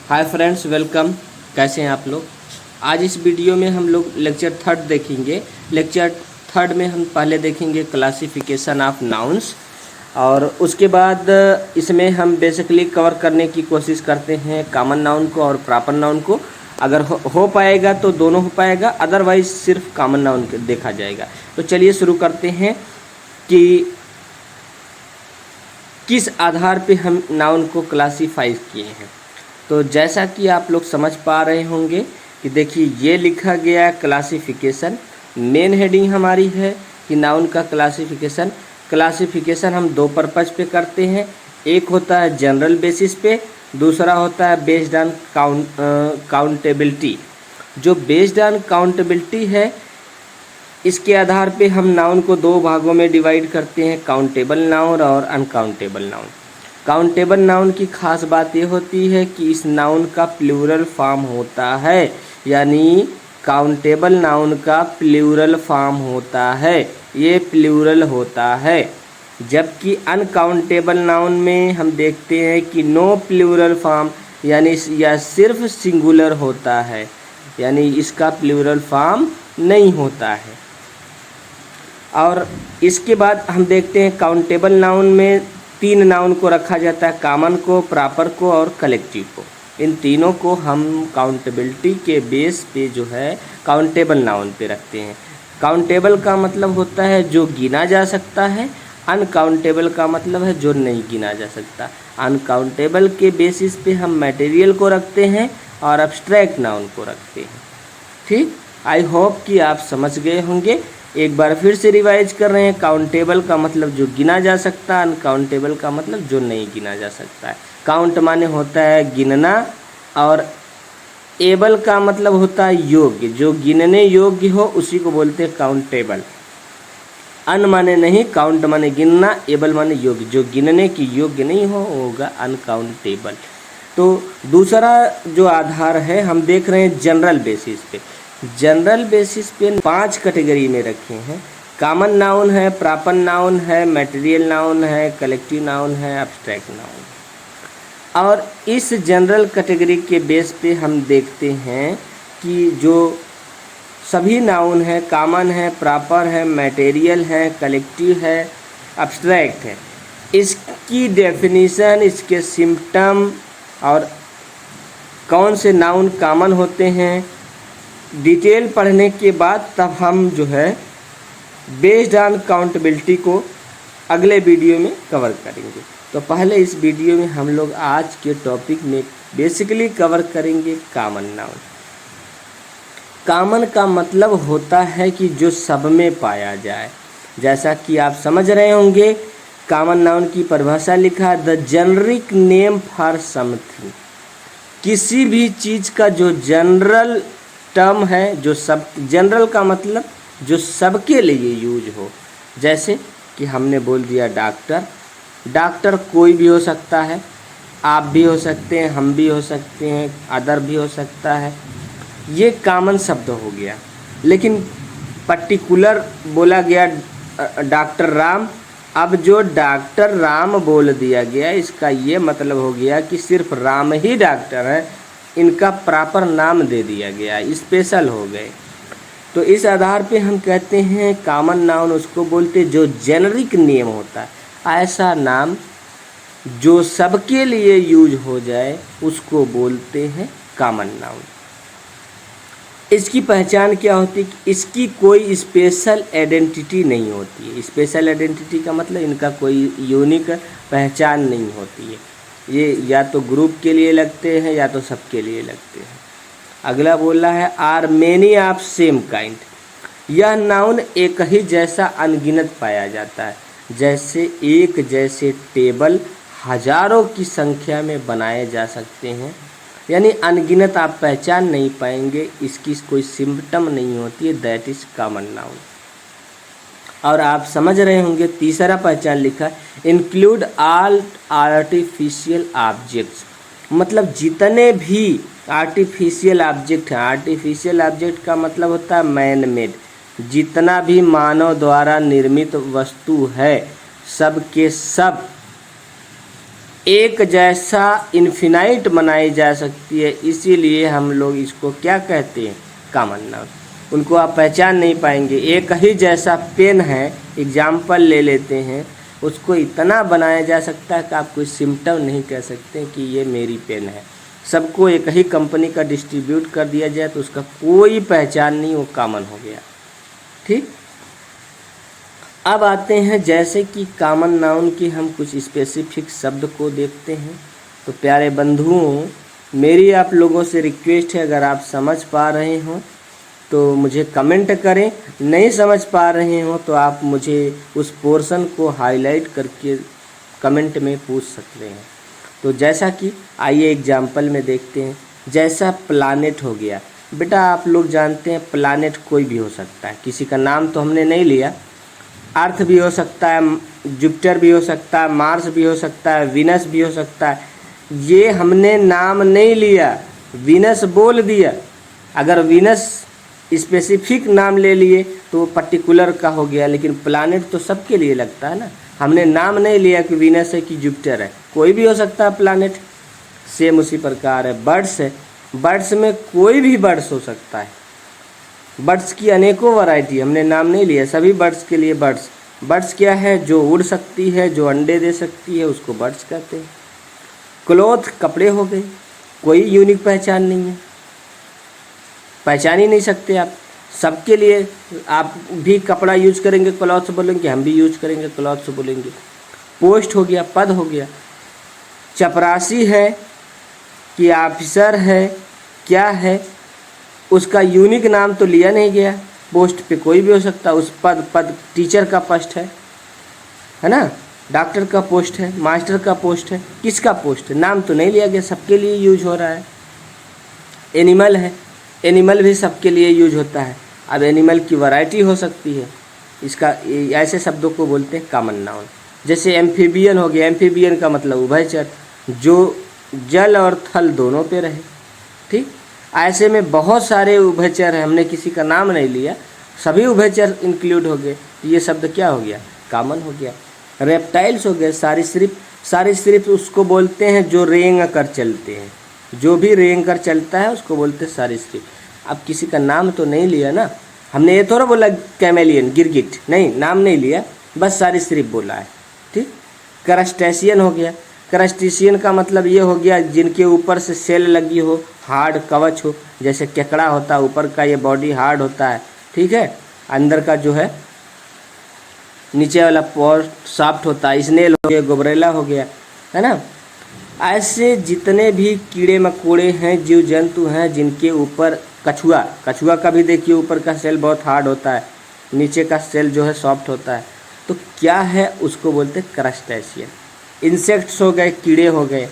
Hi friends, welcome. कैसे हैं आप लोग। आज इस वीडियो में हम लोग लेक्चर थर्ड देखेंगे। लेक्चर थर्ड में हम पहले देखेंगे क्लासिफिकेशन ऑफ नाउन्स, और उसके बाद इसमें हम बेसिकली कवर करने की कोशिश करते हैं कॉमन नाउन को और प्रॉपर नाउन को। अगर हो पाएगा तो दोनों हो पाएगा, अदरवाइज सिर्फ कॉमन नाउन देखा जाएगा। तो चलिए शुरू करते हैं कि किस आधार पे हम नाउन को क्लासीफाई किए हैं। तो जैसा कि आप लोग समझ पा रहे होंगे कि देखिए ये लिखा गया क्लासिफिकेशन। मेन हेडिंग हमारी है कि नाउन का क्लासिफिकेशन हम दो पर्पज पे करते हैं। एक होता है जनरल बेसिस पे, दूसरा होता है बेस्ड ऑन काउंटेबिलिटी। जो बेस्ड ऑन काउंटेबिलिटी है, इसके आधार पे हम नाउन को दो भागों में डिवाइड करते हैं, काउंटेबल नाउन और अनकाउंटेबल नाउन। काउंटेबल नाउन की खास बात ये होती है कि इस नाउन का प्लूरल फॉर्म होता है, यानी काउंटेबल नाउन का प्लूरल फॉर्म होता है, ये प्लूरल होता है। जबकि अनकाउंटेबल नाउन में हम देखते हैं कि नो प्लूरल फॉर्म, यानी यह सिर्फ सिंगुलर होता है, यानी इसका प्लूरल फॉर्म नहीं होता है। और इसके बाद हम देखते हैं काउंटेबल नाउन में तीन नाउन को रखा जाता है, कॉमन को, प्रॉपर को और कलेक्टिव को। इन तीनों को हम काउंटेबिलिटी के बेस पे जो है काउंटेबल नाउन पे रखते हैं। काउंटेबल का मतलब होता है जो गिना जा सकता है, अनकाउंटेबल का मतलब है जो नहीं गिना जा सकता। अनकाउंटेबल के बेसिस पे हम मटेरियल को रखते हैं और अब्स्ट्रैक्ट नाउन को रखते हैं। ठीक, आई होप कि आप समझ गए होंगे। एक बार फिर से रिवाइज कर रहे हैं। काउंटेबल का मतलब जो गिना जा सकता है, अनकाउंटेबल का मतलब जो नहीं गिना जा सकता है। काउंट माने होता है गिनना, और एबल का मतलब होता है योग्य, जो गिनने योग्य हो उसी को बोलते हैं काउंटेबल। अन माने नहीं, काउंट माने गिनना, एबल माने योग्य, जो गिनने की योग्य नहीं हो वो होगा अनकाउंटेबल। तो दूसरा जो आधार है हम देख रहे हैं जनरल बेसिस पे। जनरल बेसिस पे 5 कैटेगरी में रखे हैं। कॉमन नाउन है, प्रॉपर नाउन है, मटेरियल नाउन है, कलेक्टिव नाउन है, अब्स्ट्रैक्ट नाउन। और इस जनरल कैटेगरी के बेस पे हम देखते हैं कि जो सभी नाउन है, कॉमन है, प्रॉपर है, मटेरियल है, कलेक्टिव है, अब्स्ट्रैक्ट है, इसकी डेफिनेशन, इसके सिम्टम और कौन से नाउन कॉमन होते हैं, डिटेल पढ़ने के बाद तब हम जो है बेस्ड ऑन काउंटेबिलिटी को अगले वीडियो में कवर करेंगे। तो पहले इस वीडियो में हम लोग आज के टॉपिक में बेसिकली कवर करेंगे कॉमन नाउन। कॉमन का मतलब होता है कि जो सब में पाया जाए। जैसा कि आप समझ रहे होंगे, कॉमन नाउन की परिभाषा लिखा, the generic name for something. किसी भी चीज़ का जो जनरल टर्म है, जो सब, जनरल का मतलब जो सबके लिए यूज हो। जैसे कि हमने बोल दिया डॉक्टर। डॉक्टर कोई भी हो सकता है, आप भी हो सकते हैं, हम भी हो सकते हैं, अदर भी हो सकता है, ये कॉमन शब्द हो गया। लेकिन पर्टिकुलर बोला गया डॉक्टर राम, अब जो डॉक्टर राम बोल दिया गया, इसका ये मतलब हो गया कि सिर्फ राम ही डॉक्टर है, इनका प्रॉपर नाम दे दिया गया, स्पेशल हो गए। तो इस आधार पे हम कहते हैं कॉमन नाउन उसको बोलते जो जेनरिक नेम होता है, ऐसा नाम जो सबके लिए यूज हो जाए उसको बोलते हैं कॉमन नाउन। इसकी पहचान क्या होती है कि इसकी कोई स्पेशल आइडेंटिटी नहीं होती है। स्पेशल आइडेंटिटी का मतलब इनका कोई यूनिक पहचान नहीं होती है। ये या तो ग्रुप के लिए लगते हैं या तो सबके लिए लगते हैं। अगला बोला है are many of same kind. यह नाउन एक ही जैसा अनगिनत पाया जाता है। जैसे एक जैसे टेबल हजारों की संख्या में बनाए जा सकते हैं, यानी अनगिनत आप पहचान नहीं पाएंगे, इसकी कोई सिम्टम नहीं होती है, दैट इज कॉमन नाउन। और आप समझ रहे होंगे तीसरा पहचान लिखा है इंक्लूड ऑल आर्टिफिशियल ऑब्जेक्ट्स। मतलब जितने भी आर्टिफिशियल ऑब्जेक्ट हैं, आर्टिफिशियल ऑब्जेक्ट का मतलब होता है मैन मेड, जितना भी मानव द्वारा निर्मित वस्तु है सब के सब एक जैसा इन्फिनाइट बनाई जा सकती है, इसीलिए हम लोग इसको क्या कहते हैं, कॉमन नाउन। उनको आप पहचान नहीं पाएंगे। एक ही जैसा पेन है, एग्जाम्पल ले लेते हैं, उसको इतना बनाया जा सकता है कि आप कोई सिम्टम नहीं कह सकते कि ये मेरी पेन है। सबको एक ही कंपनी का डिस्ट्रीब्यूट कर दिया जाए तो उसका कोई पहचान नहीं, वो कॉमन हो गया। ठीक, अब आते हैं जैसे कि कॉमन नाउन की हम कुछ स्पेसिफिक शब्द को देखते हैं। तो प्यारे बंधुओं, मेरी आप लोगों से रिक्वेस्ट है, अगर आप समझ पा रहे हो तो मुझे कमेंट करें, नहीं समझ पा रहे हो तो आप मुझे उस पोर्शन को हाईलाइट करके कमेंट में पूछ सकते हैं। तो जैसा कि आइए एग्जाम्पल में देखते हैं। जैसा प्लानेट हो गया, बेटा आप लोग जानते हैं प्लानेट कोई भी हो सकता है, किसी का नाम तो हमने नहीं लिया। अर्थ भी हो सकता है, जुपिटर भी हो सकता है, मार्स भी हो सकता है, वीनस भी हो सकता है। ये हमने नाम नहीं लिया, वीनस बोल दिया। अगर वीनस स्पेसिफिक नाम ले लिए तो पर्टिकुलर का हो गया, लेकिन प्लानेट तो सबके लिए लगता है ना। हमने नाम नहीं लिया कि वीनस है कि जुपिटर है, कोई भी हो सकता है प्लानेट। सेम उसी प्रकार है बर्ड्स है, बर्ड्स में कोई भी बर्ड्स हो सकता है। बर्ड्स की अनेकों वैरायटी, हमने नाम नहीं लिया, सभी बर्ड्स के लिए बर्ड्स। बर्ड्स क्या है, जो उड़ सकती है, जो अंडे दे सकती है, उसको बर्ड्स कहते हैं। क्लॉथ कपड़े हो गए, कोई यूनिक पहचान नहीं है, पहचान ही नहीं सकते आप। सबके लिए आप भी कपड़ा यूज करेंगे क्लॉथ से बोलेंगे, हम भी यूज करेंगे क्लॉथ से बोलेंगे। पोस्ट हो गया, पद हो गया। चपरासी है कि ऑफिसर है, क्या है, उसका यूनिक नाम तो लिया नहीं गया। पोस्ट पे कोई भी हो सकता है, उस पद टीचर का पोस्ट है ना, डॉक्टर का पोस्ट है, मास्टर का पोस्ट है, किसका पोस्ट है, नाम तो नहीं लिया गया, सबके लिए यूज हो रहा है। एनिमल है, एनिमल भी सबके लिए यूज होता है। अब एनिमल की वैरायटी हो सकती है, इसका ऐसे शब्दों को बोलते हैं कॉमन नाउन। जैसे एम्फीबियन हो गया, एम्फीबियन का मतलब उभयचर, जो जल और थल दोनों पे रहे। ठीक, ऐसे में बहुत सारे उभयचर हैं, हमने किसी का नाम नहीं लिया, सभी उभयचर इंक्लूड हो गए, ये शब्द क्या हो गया, कॉमन हो गया। रेप्टाइल्स हो गए, सरीसृप, सरीसृप उसको बोलते हैं जो रेंग कर चलते हैं, जो भी रेंग कर चलता है उसको बोलते हैं सरीसृप। अब किसी का नाम तो नहीं लिया ना, हमने ये थोड़ा बोला कैमेलियन, गिरगिट, नहीं, नाम नहीं लिया, बस सरीसृप बोला है। ठीक, क्रस्टेशियन हो गया, क्रस्टेशियन का मतलब ये हो गया जिनके ऊपर से सेल लगी हो, हार्ड कवच हो, जैसे केकड़ा होता है, ऊपर का ये बॉडी हार्ड होता है, ठीक है, अंदर का जो है नीचे वाला पोर्ट सॉफ्ट होता है। स्नेल हो गया, गोबरेला हो गया, है ना। ऐसे जितने भी कीड़े मकोड़े हैं, जीव जंतु हैं, जिनके ऊपर कछुआ, कछुआ का भी देखिए ऊपर का सेल बहुत हार्ड होता है, नीचे का सेल जो है सॉफ्ट होता है, तो क्या है, उसको बोलते हैं क्रस्टेशियन। इंसेक्ट्स हो गए, कीड़े हो गए,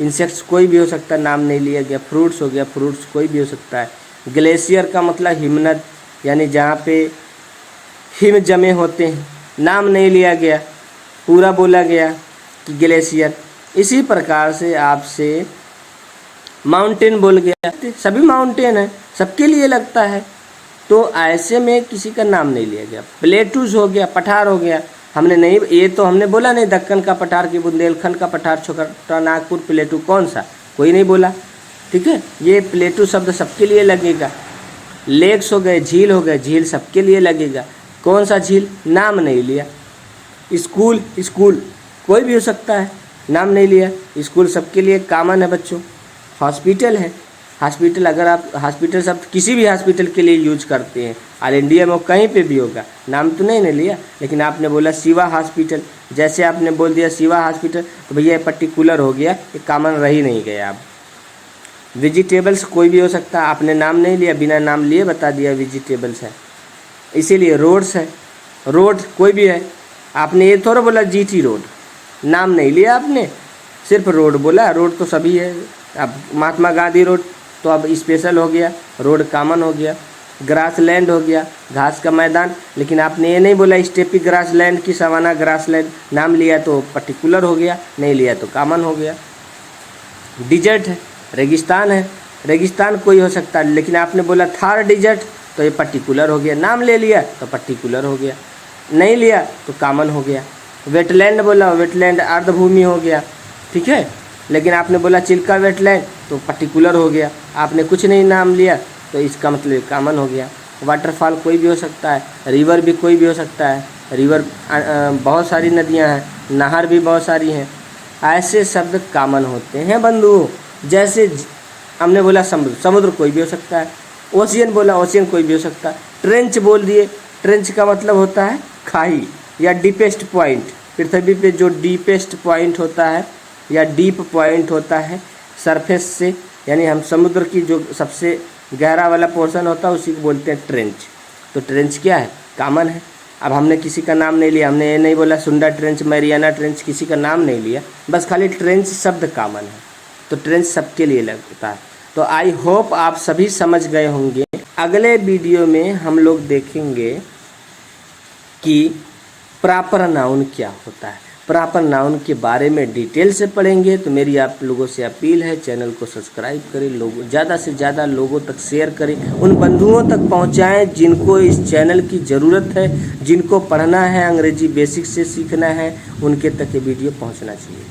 इंसेक्ट्स कोई भी हो सकता है, नाम नहीं लिया गया। फ्रूट्स हो गया, फ्रूट्स कोई भी हो सकता है। ग्लेशियर का मतलब हिमनद, यानी जहाँ पे हिम जमे होते हैं, नाम नहीं लिया गया, पूरा बोला गया कि ग्लेशियर। इसी प्रकार से आपसे माउंटेन बोल गया, सभी माउंटेन है, सबके लिए लगता है, तो ऐसे में किसी का नाम नहीं लिया गया। प्लेटूज हो गया, पठार हो गया, हमने नहीं, ये तो हमने बोला नहीं, दक्कन का पठार की बुंदेलखंड का पठार, छोटा नागपुर, प्लेटू कौन सा, कोई नहीं बोला। ठीक है, ये प्लेटू शब्द सबके लिए लगेगा। लेक्स हो गए, झील हो गए, झील सबके लिए लगेगा। कौन सा झील, नाम नहीं लिया। स्कूल, स्कूल कोई भी हो सकता है, नाम नहीं लिया, स्कूल सबके लिए कॉमन है बच्चों। हॉस्पिटल है, हॉस्पिटल, अगर आप हॉस्पिटल शब्द किसी भी हॉस्पिटल के लिए यूज करते हैं, ऑल इंडिया में कहीं पे भी होगा, नाम तो नहीं लिया, लेकिन आपने बोला शिवा हॉस्पिटल, जैसे आपने बोल दिया शिवा हॉस्पिटल, तो भैया पर्टिकुलर हो गया, ये कॉमन रह ही नहीं गया। अब वेजिटेबल्स कोई भी हो सकता है, आपने नाम नहीं लिया, बिना नाम लिए बता दिया वेजिटेबल्स है। इसीलिए रोड्स है, रोड कोई भी है, आपने ये थोड़ा बोला जीटी रोड, नाम नहीं लिया आपने, सिर्फ रोड बोला, रोड तो सभी है। अब महात्मा गांधी रोड तो अब स्पेशल हो गया, रोड कॉमन हो गया। ग्रास लैंड हो गया, घास का मैदान, लेकिन आपने ये नहीं बोला स्टेपी ग्रास लैंड की सवाना ग्रास लैंड, नाम लिया तो पर्टिकुलर हो गया, नहीं लिया तो कॉमन हो गया। डिजर्ट है, रेगिस्तान है, रेगिस्तान कोई हो सकता है, लेकिन आपने बोला थार डिजर्ट तो ये पर्टिकुलर हो गया, नाम ले लिया तो पर्टिकुलर हो गया, नहीं लिया तो कॉमन हो गया। वेटलैंड बोला, वेटलैंड अर्धभूमि हो गया, ठीक है। लेकिन आपने बोला चिल्का वेटलैंड तो पर्टिकुलर हो गया, आपने कुछ नहीं नाम लिया तो इसका मतलब कॉमन हो गया। वाटरफॉल कोई भी हो सकता है, रिवर भी कोई भी हो सकता है, रिवर बहुत सारी नदियां हैं, नहर भी बहुत सारी हैं। ऐसे शब्द कॉमन होते हैं बंधुओं। जैसे हमने बोला समुद्र, समुद्र कोई भी हो सकता है। ओशियन बोला, ओशियन कोई भी हो सकता है। ट्रेंच बोल दिए, ट्रेंच का मतलब होता है खाई या डीपेस्ट पॉइंट। पृथ्वी पे जो डीपेस्ट पॉइंट होता है या डीप पॉइंट होता है सरफेस से, यानी हम समुद्र की जो सबसे गहरा वाला पोर्शन होता है उसी को बोलते हैं ट्रेंच। तो ट्रेंच क्या है, कॉमन है। अब हमने किसी का नाम नहीं लिया, हमने ये नहीं बोला सुंडा ट्रेंच, मैरियाना ट्रेंच, किसी का नाम नहीं लिया, बस खाली ट्रेंच शब्द कॉमन है। तो ट्रेंच सबके लिए लगता है। तो आई होप आप सभी समझ गए होंगे। अगले वीडियो में हम लोग देखेंगे कि प्रॉपर नाउन क्या होता है। प्रॉपर नाउन के बारे में डिटेल से पढ़ेंगे। तो मेरी आप लोगों से अपील है, चैनल को सब्सक्राइब करें, लोगों ज़्यादा से ज़्यादा लोगों तक शेयर करें, उन बंधुओं तक पहुंचाएं जिनको इस चैनल की ज़रूरत है, जिनको पढ़ना है, अंग्रेजी बेसिक से सीखना है, उनके तक ये वीडियो पहुंचना चाहिए।